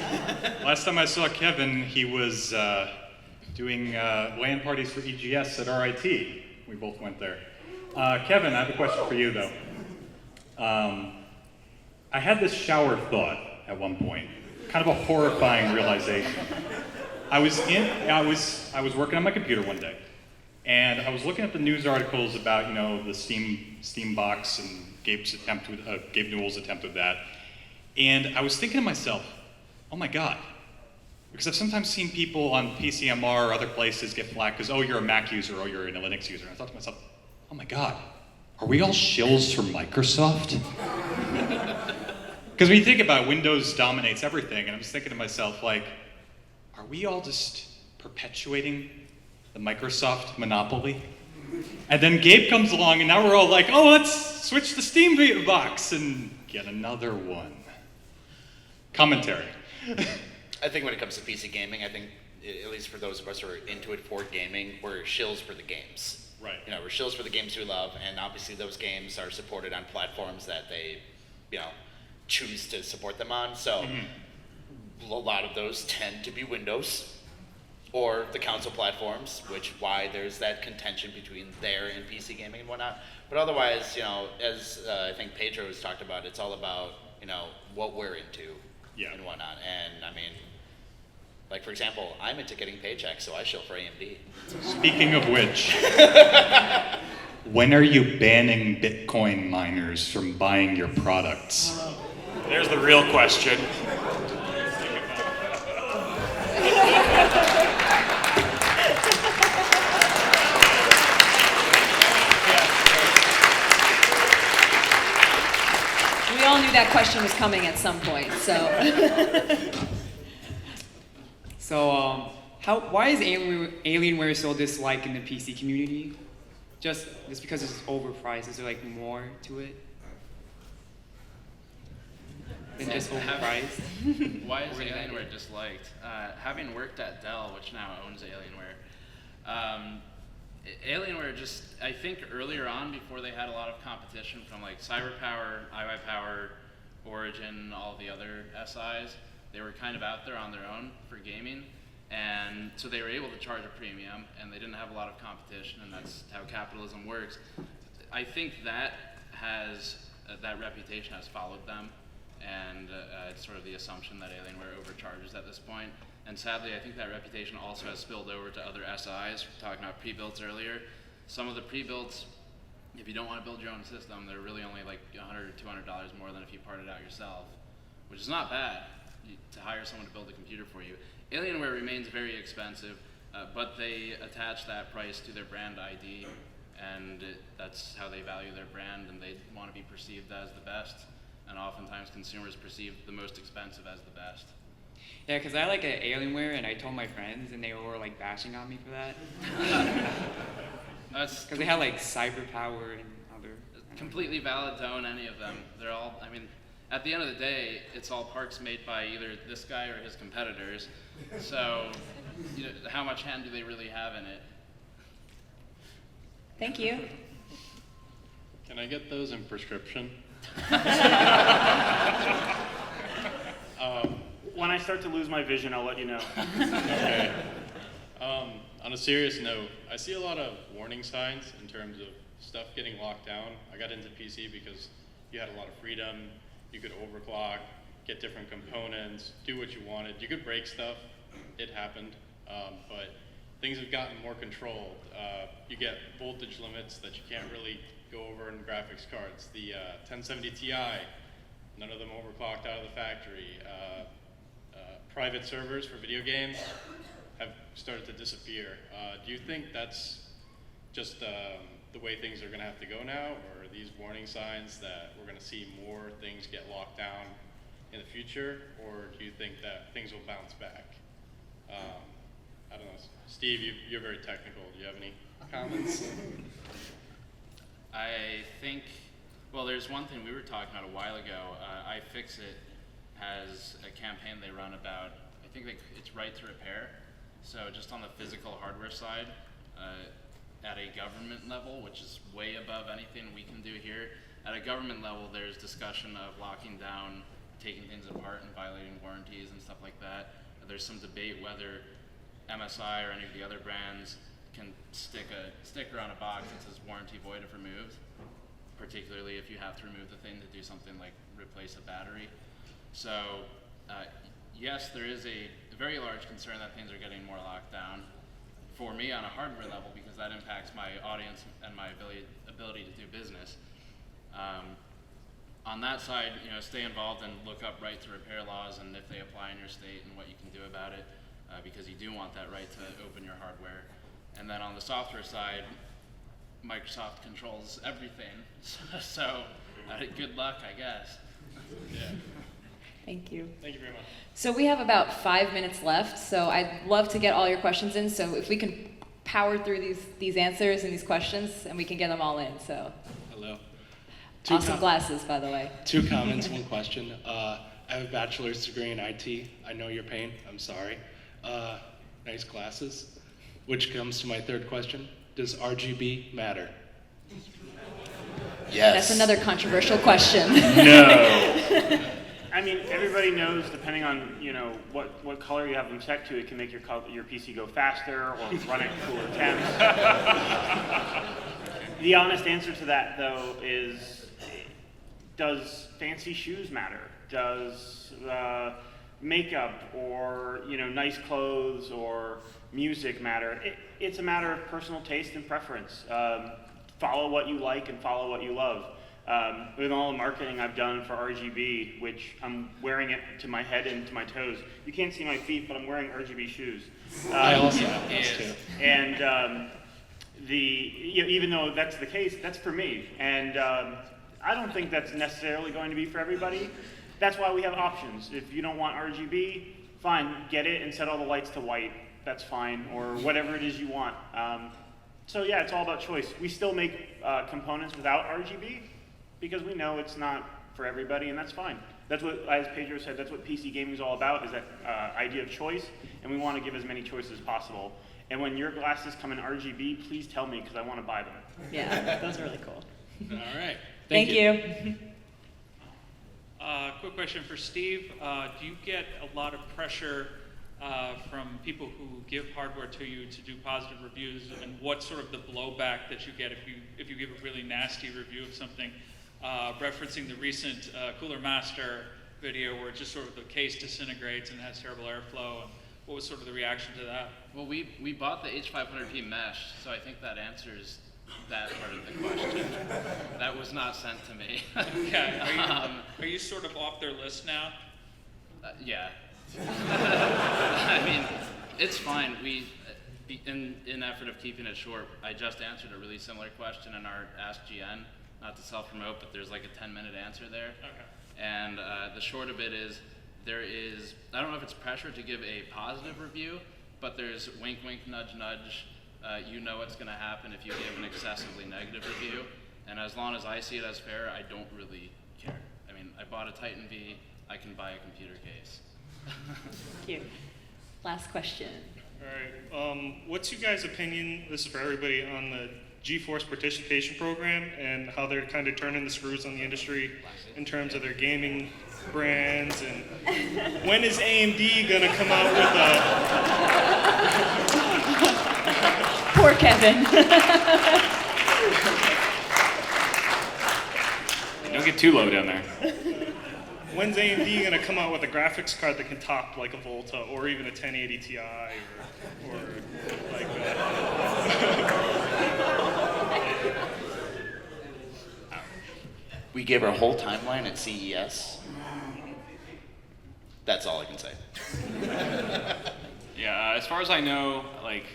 Last time I saw Kevin, he was doing LAN parties for EGS at RIT. We both went there. Kevin, I have a question for you, though. I had this shower thought at one point, kind of a horrifying realization. I was working on my computer one day, and I was looking at the news articles about, the Steam box and Gabe Newell's attempt with that. And I was thinking to myself, oh my God. Because I've sometimes seen people on PCMR or other places get flack because, oh, you're a Mac user or you're a Linux user. And I thought to myself, oh my God, are we all shills for Microsoft? Because when you think about it, Windows dominates everything. And I'm just thinking to myself, like, are we all just perpetuating the Microsoft monopoly? And then Gabe comes along, and now we're all like, oh, let's switch the Steam box and get another one. Commentary. I think when it comes to PC gaming, I think, at least for those of us who are into it for gaming, we're shills for the games. Right. We're shills for the games we love, and obviously those games are supported on platforms that they, choose to support them on. So a lot of those tend to be Windows or the console platforms, which why there's that contention between there and PC gaming and whatnot. But otherwise, as I think Pedro has talked about, it's all about, what we're into and whatnot. And I mean, like for example, I'm into getting paychecks, so I shill for AMD. Speaking of which, when are you banning Bitcoin miners from buying your products? There's the real question. We all knew that question was coming at some point, so. So, why is Alienware so disliked in the PC community? Just because it's overpriced? Is there like more to it than just overpriced? Why is Alienware disliked? Having worked at Dell, which now owns Alienware, Alienware just, I think earlier on, before they had a lot of competition from like CyberPower, iWiPower, Origin, all the other SIs, they were kind of out there on their own for gaming. And so they were able to charge a premium, and they didn't have a lot of competition, and that's how capitalism works. I think that that reputation has followed them, and it's sort of the assumption that Alienware overcharges at this point. And sadly, I think that reputation also has spilled over to other SIs. We're talking about pre-builds earlier. Some of the pre-builds, if you don't want to build your own system, they're really only like $100 or $200 more than if you part it out yourself, which is not bad to hire someone to build a computer for you. Alienware remains very expensive, but they attach that price to their brand ID, and that's how they value their brand, and they want to be perceived as the best, and oftentimes consumers perceive the most expensive as the best. Yeah, because I like Alienware, and I told my friends, and they were like bashing on me for that. That's because they had like CyberPower and other. Completely valid to own any of them. They're all, I mean, at the end of the day, it's all parts made by either this guy or his competitors. So, how much hand do they really have in it? Thank you. Can I get those in prescription? When I start to lose my vision, I'll let you know. Okay. On a serious note, I see a lot of warning signs in terms of stuff getting locked down. I got into PC because you had a lot of freedom. You could overclock, get different components, do what you wanted. You could break stuff. It happened. But things have gotten more controlled. You get voltage limits that you can't really go over in graphics cards. The 1070 Ti, none of them overclocked out of the factory. Private servers for video games have started to disappear. Do you think that's just the way things are going to have to go now, or are these warning signs that we're going to see more things get locked down in the future, or do you think that things will bounce back? I don't know. Steve, you're very technical. Do you have any comments? I think, well, there's one thing we were talking about a while ago. iFixit has a campaign they run about, I think it's right to repair. So just on the physical hardware side, at a government level, which is way above anything we can do here, at a government level there's discussion of locking down, taking things apart and violating warranties and stuff like that. There's some debate whether MSI or any of the other brands can stick a sticker on a box that says warranty void if removed, particularly if you have to remove the thing to do something like replace a battery. So yes, there is a very large concern that things are getting more locked down. For me on a hardware level, because that impacts my audience and my ability to do business. On that side, stay involved and look up right to repair laws and if they apply in your state and what you can do about it, because you do want that right to open your hardware. And then on the software side, Microsoft controls everything, so good luck, I guess. Yeah. Thank you. Thank you very much. So we have about 5 minutes left, so I'd love to get all your questions in, so if we can power through these answers and these questions, and we can get them all in, so. Hello. Awesome glasses, by the way. 2 comments, 1 question. I have a bachelor's degree in IT. I know your pain, I'm sorry. Nice glasses. Which comes to my 3rd question. Does RGB matter? Yes. That's another controversial question. No. I mean, everybody knows, depending on what color you have them set to, it can make your PC go faster or run at cooler temps. The honest answer to that, though, is: does fancy shoes matter? Does makeup or nice clothes or music matter? It's a matter of personal taste and preference. Follow what you like and follow what you love. With all the marketing I've done for RGB, which I'm wearing it to my head and to my toes. You can't see my feet, but I'm wearing RGB shoes. I also have those too. And even though that's the case, that's for me. And I don't think that's necessarily going to be for everybody. That's why we have options. If you don't want RGB, fine, get it and set all the lights to white. That's fine, or whatever it is you want. So yeah, it's all about choice. We still make components without RGB because we know it's not for everybody, and that's fine. That's what, as Pedro said, that's what PC gaming is all about, is that idea of choice, and we want to give as many choices as possible. And when your glasses come in RGB, please tell me, because I want to buy them. Yeah, those are really cool. All right. Thank you. Quick question for Steve. Do you get a lot of pressure from people who give hardware to you to do positive reviews, and what's sort of the blowback that you get if you give a really nasty review of something? Referencing the recent Cooler Master video where just sort of the case disintegrates and has terrible airflow. What was sort of the reaction to that? Well, we bought the H500P mesh, so I think that answers that part of the question. That was not sent to me. Okay. Are you sort of off their list now? Yeah. I mean, it's fine. In effort of keeping it short, I just answered a really similar question in our Ask GN. Not to self-promote, but there's like a 10-minute answer there. Okay. And the short of it is, I don't know if it's pressure to give a positive review, but there's wink, wink, nudge, nudge. You know what's going to happen if you give an excessively negative review. And as long as I see it as fair, I don't really care. I mean, I bought a Titan V. I can buy a computer case. Thank you. Last question. All right. What's your guys' opinion, this is for everybody, on the GeForce Participation Program and how they're kind of turning the screws on the industry in terms of their gaming brands? And when is AMD going to come out with a... Poor Kevin. Don't get too low down there. When's AMD going to come out with a graphics card that can top like a Volta or even a 1080 Ti or like We gave our whole timeline at CES. That's all I can say. Yeah, as far as I know, like,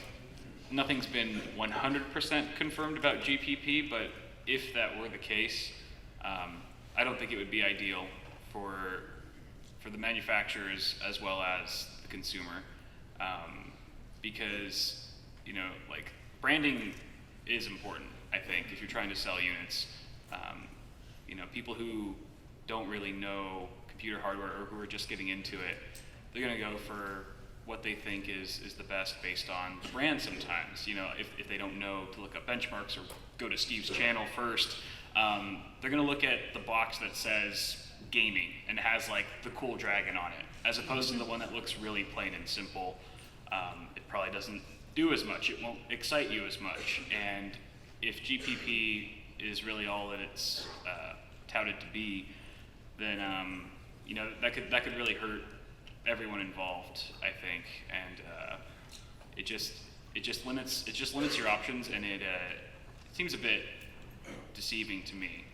nothing's been 100% confirmed about GPP, but if that were the case, I don't think it would be ideal for the manufacturers as well as the consumer, because, like, branding is important, I think, if you're trying to sell units. People who don't really know computer hardware or who are just getting into it, they're going to go for what they think is the best based on the brand sometimes. If they don't know to look up benchmarks or go to Steve's channel first, they're going to look at the box that says gaming and has like the cool dragon on it, as opposed to the one that looks really plain and simple. It probably doesn't do as much. It won't excite you as much. And if GPP is really all that it's touted to be, then that could really hurt everyone involved, I think, and it just limits your options, and it seems a bit deceiving to me.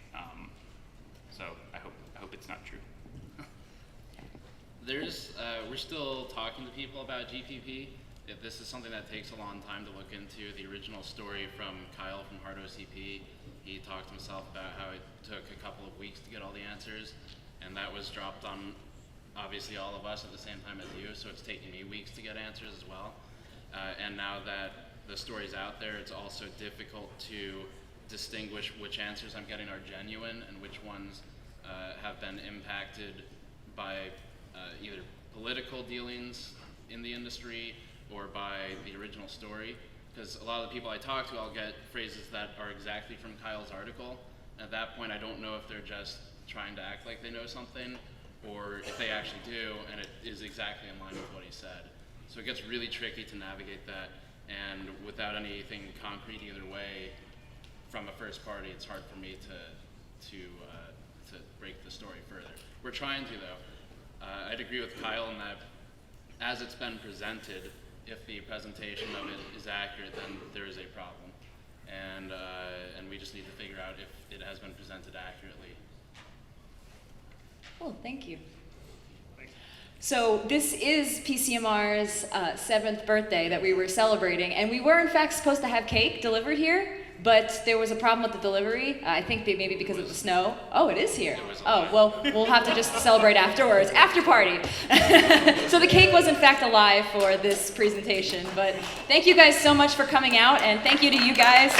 So I hope it's not true. We're still talking to people about GPP. If this is something that takes a long time to look into. The original story from Kyle from HardOCP, he talked himself about how it took a couple of weeks to get all the answers, and that was dropped on obviously all of us at the same time as you, so it's taking me weeks to get answers as well. And now that the story's out there, it's also difficult to distinguish which answers I'm getting are genuine and which ones have been impacted by either political dealings in the industry or by the original story. Because a lot of the people I talk to, I'll get phrases that are exactly from Kyle's article. At that point, I don't know if they're just trying to act like they know something, or if they actually do and it is exactly in line with what he said. So it gets really tricky to navigate that, and without anything concrete either way from a first party, it's hard for me to break the story further. We're trying to, though. I'd agree with Kyle in that as it's been presented, if the presentation of it is accurate, then there is a problem. And we just need to figure out if it has been presented accurately. Cool, thank you. So this is PCMR's 7th birthday that we were celebrating, and we were in fact supposed to have cake delivered here, but there was a problem with the delivery. I think maybe because of the snow. Oh, it is here. Oh, well, we'll have to just celebrate afterwards. After party. So the cake was in fact alive for this presentation, but thank you guys so much for coming out, and thank you to you guys.